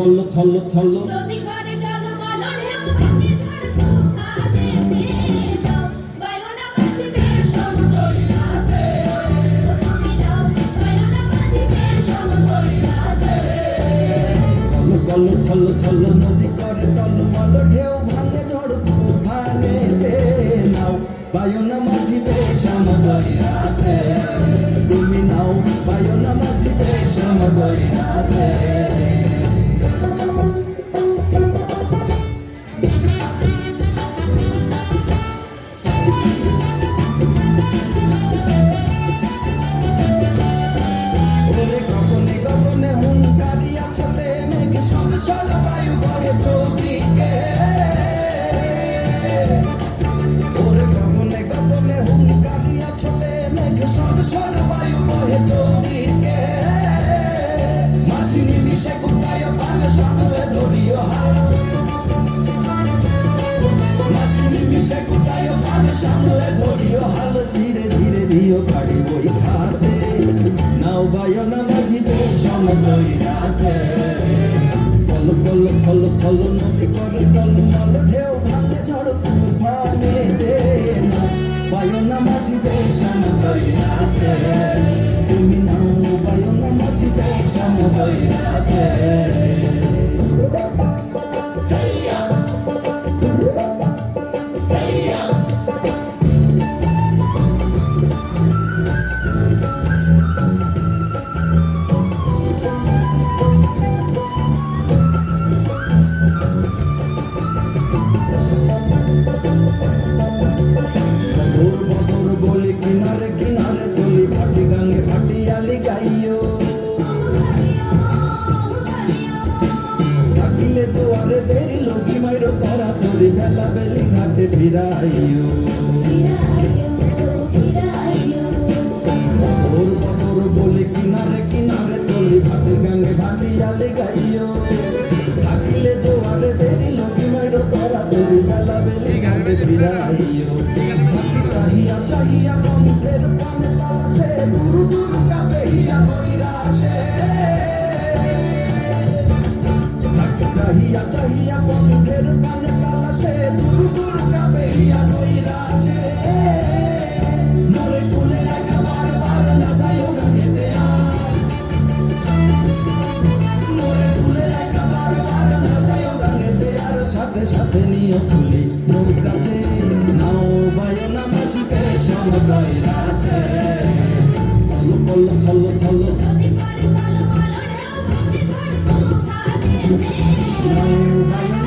কল্ল ছল্ল ছল্ল নদী করে টলমল ঢেউ ভাঙে ঝড় তুফানেতে যাও বায়না বাজবে সমুদ্ররাতে ও তুমি যাও বায়না বাজবে সমুদ্ররাতে কল্ল কল্ল ছল্ল ছল্ল নদী করে টলমল ঢেউ ভাঙে ঝড় তুফানেতে নাও বায়না মাঝিবে সমুদ্ররাতে তুমি নাও বায়না মাঝিবে সমুদ্ররাতে বায়ু বহে চৌদিকে ওরে গগনে গগনে হুঙ্কারিয়া ছোটে মেঘ সরসর বায়ু বহে চৌদিকে মাঝি নিমিষে গুটায় পাল সামলে ধরিও হাল মাঝি নিমিষে গুটায় পাল সামলে ধরিও হাল ধীরে ধীরে দিও গাড়ি বই খাতে নাও বায়না মাঝিবে সমুদ্ররাতে কল্ল ছল্ল ছল্ল নদী করে টলমল ঢেউ ভাঙে ঝড় তুফানেতে বায়না মাঝিবে সমুদ্ররাতে তুমি নাও বায়না মাঝিবে সমুদ্ররাতে কিনারে কিনারে চলি ভাটি গাঙ্গে ভাটিয়ালি গাইও থাকিলে জোয়ারে দেরি লগি মাইরো তারা তরি বেলা বেলি ঘাটে ফিরাইও ওর বদর বলি কিনারে কিনারে চলি ভাটি গাঙ্গে ভাটিয়ালি গাইও থাকিলে জোয়ারে দেরি লগি মাইরো তারা তরি বেলা বেলি ঘাটে ফিরাইও চাহিয়া চাহিয়া পন্থের পানে তালাশে দূর দূর কাবেহিয়া নৈরাশে চাহিয়া চাহিয়া পন্থের পানে তালাশে দূর দূর কাবেহিয়া নৈরাশে নরে ফুলে রাখা বারবার না যাইও গানেতে নরে ফুলে রাখা বারবার না যাইও গানেতে আর সাথে সাথে নিয়ে তুলি নৌকাতে নাও বায়না মাঝিবে সমুদ্ররাতে কল্ল ছল্ল ছল্ল নদী করে টলমল ঢেউ ভাঙে ঝড় তুফানেতে নাও বায়না